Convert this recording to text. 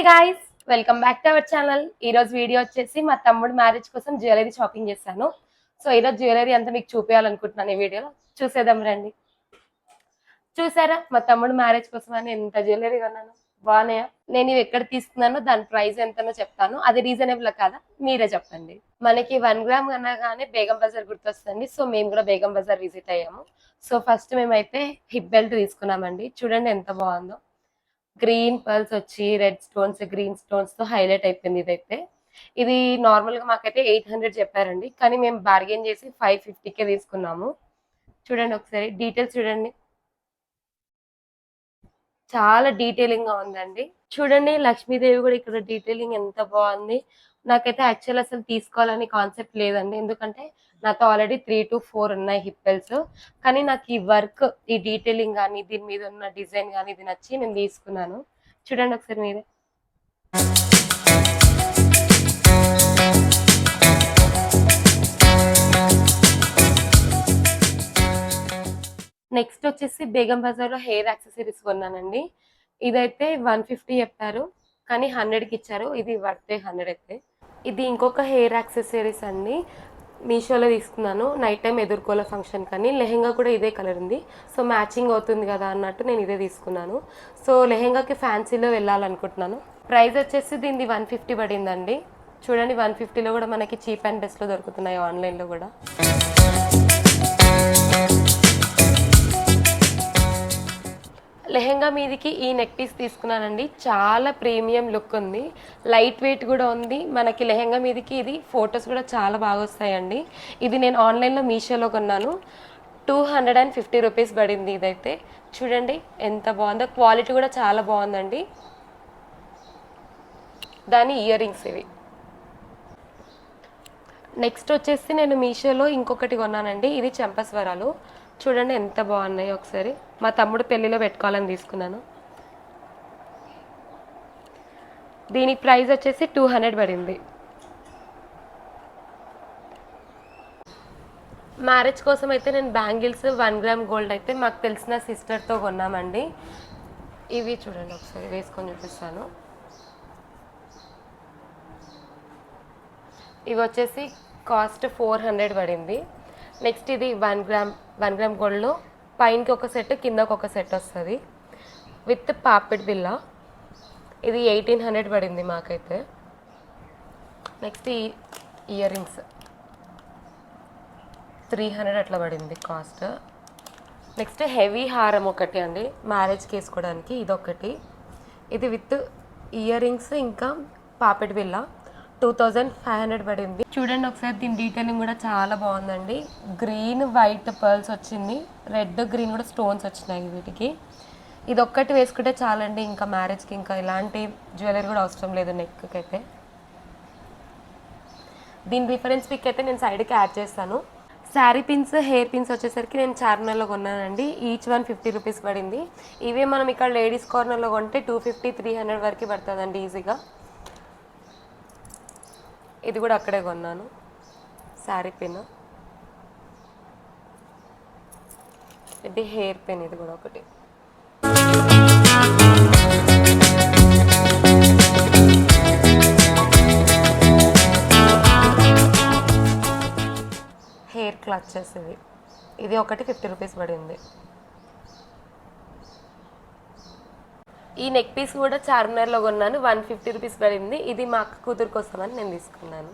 Guys, welcome back to our channel. ఈ రోజు video వచ్చేసి మా తమ్ముడు మ్యారేజ్ కోసం జ్యువెలరీ షాపింగ్ చేశాను. సో ఈరోజు జ్యువెలరీ అంతా మీకు చూపించాలనుకుంటున్నాను. ఈ వీడియోలో చూసేద్దాం రండి. చూసారా మా తమ్ముడు మ్యారేజ్ కోసం అని ఎంత జ్యువెలరీ కొన్నాను. బాగున్నాయా? నేను ఇవి ఎక్కడ తీసుకున్నానో దాని ప్రైస్ ఎంతనో చెప్తాను. అది రీజనబుల్ కాదా మీరే చెప్పండి. మనకి 1 గ్రామ్ అనగానే బేగం బజార్ గుర్తొస్తుంది. సో మేము కూడా బేగం బజార్ విజిట్ అయ్యాము. సో ఫస్ట్ మేమైతే హిప్ బెల్ట్ తీసుకున్నామండి. చూడండి ఎంత బాగుందో. గ్రీన్ పర్ల్స్ వచ్చి రెడ్ స్టోన్స్ గ్రీన్ స్టోన్స్ తో హైలైట్ అయిపోయింది. ఇది నార్మల్ గా మాకైతే 800 చెప్పారండి, కానీ మేము బార్గెన్ చేసి 550కే తీసుకున్నాము. చూడండి ఒకసారి డీటెయిల్స్ చూడండి, చాలా డీటెయిలింగ్ గా ఉందండి. చూడండి లక్ష్మీదేవి కూడా ఇక్కడ డీటెయిలింగ్ ఎంత బాగుంది. నాకైతే యాక్చువల్ అసలు తీసుకోవాలని కాన్సెప్ట్ లేదండి, ఎందుకంటే నాతో ఆల్రెడీ 3 to 4 ఉన్నాయి హిప్ బెల్ట్స్. కానీ నాకు ఈ వర్క్, ఈ డీటెయిలింగ్ కానీ దీని మీద ఉన్న డిజైన్ కానీ ఇది నచ్చి నేను తీసుకున్నాను. చూడండి ఒకసారి మీరే. నెక్స్ట్ వచ్చేసి బేగం బజార్ లో హెయిర్ యాక్సెసరీస్ కొన్నానండి. ఇదైతే 150 చెప్పారు, కానీ 100కి ఇచ్చారు. ఇది వర్తే 100 అయితే. ఇది ఇంకొక హెయిర్ యాక్సెసరీస్ అండి, మీషోలో తీసుకున్నాను. నైట్ టైం ఎదుర్కోలే ఫంక్షన్ కానీ లెహెంగా కూడా ఇదే కలర్ ఉంది. సో మ్యాచింగ్ అవుతుంది కదా అన్నట్టు నేను ఇదే తీసుకున్నాను. సో లెహెంగాకి ఫ్యాన్సీలో వెళ్ళాలనుకుంటున్నాను. ప్రైస్ వచ్చేసి దీనిది 150 పడిందండి. చూడండి 150లో కూడా మనకి చీప్ అండ్ బెస్ట్లో దొరుకుతున్నాయి ఆన్లైన్లో కూడా. లెహెంగా మీదకి ఈ నెక్ పీస్ తీసుకున్నానండి. చాలా ప్రీమియం లుక్ ఉంది, లైట్ వెయిట్ కూడా ఉంది. మనకి లెహెంగా మీదకి ఇది ఫొటోస్ కూడా చాలా బాగా వస్తాయండి. ఇది నేను ఆన్లైన్లో మీషోలో కొన్నాను. 250 రూపీస్ పడింది. ఇదైతే చూడండి ఎంత బాగుందో, క్వాలిటీ కూడా చాలా బాగుందండి. దాని ఇయర్ రింగ్స్ ఇవి. నెక్స్ట్ వచ్చేసి నేను మీషోలో ఇంకొకటి కొన్నానండి. ఇది చెంపస్వరాలు. చూడండి ఎంత బాగున్నాయి. ఒకసారి మా తమ్ముడు పెళ్లిలో పెట్టుకోవాలని తీసుకున్నాను. దీని ప్రైస్ వచ్చేసి 200 పడింది. మ్యారేజ్ కోసం అయితే నేను బ్యాంగిల్స్ 1 గ్రామ్ గోల్డ్ అయితే మాకు తెలిసిన సిస్టర్తో కొన్నామండి. ఇవి చూడండి ఒకసారి వేసుకొని చూపిస్తాను. ఇవి వచ్చేసి కాస్ట్ 400 పడింది. నెక్స్ట్ ఇది 1 గ్రామ్ గోల్డ్లో పైనకి ఒక సెట్ కిందకి ఒక సెట్ వస్తుంది విత్ పాపిడ్ బిల్లా. ఇది 1800 పడింది మాకైతే. నెక్స్ట్ ఈ ఇయర్ రింగ్స్ 300 అట్లా పడింది కాస్ట్. నెక్స్ట్ హెవీ హారం ఒకటి అండి మ్యారేజ్కి వేసుకోవడానికి, ఇదొకటి. ఇది విత్ ఇయర్ రింగ్స్ ఇంకా పాపిడ్ బిల్లా 2500 పడింది. చూడండి ఒకసారి దీని డీటెయిలింగ్ కూడా చాలా బాగుందండి. గ్రీన్ వైట్ పర్ల్స్ వచ్చింది, రెడ్ గ్రీన్ కూడా స్టోన్స్ వచ్చినాయి వీటికి. ఇది ఒక్కటి వేసుకుంటే చాలండి, ఇంకా మ్యారేజ్కి ఇంకా ఎలాంటి జ్యువెలరీ కూడా అవసరం లేదు నెక్కి అయితే. దీని రిఫరెన్స్ పిక్ అయితే నేను సైడ్కి యాడ్ చేస్తాను. శారీ పిన్స్, హెయిర్ పిన్స్ వచ్చేసరికి నేను చార్మినార్లో కొన్నానండి. ఈచ్ 150 రూపీస్ పడింది. ఇవే మనం ఇక్కడ లేడీస్ కార్నర్లో కొంటే 250-300 వరకు పడుతుందండి ఈజీగా. ఇది కూడా అక్కడే కొన్నాను శారీ పిన్. ఇది హెయిర్ పిన్, ఇది కూడా ఒకటి. హెయిర్ క్లచెస్ ఇది ఒకటి 50 రూపీస్ పడింది. ఈ నెక్ పీస్ కూడా చార్మినార్లో కొన్నాను, 150 రూపీస్ పడింది. ఇది మా అక్క కూతురు కోసమని నేను తీసుకున్నాను.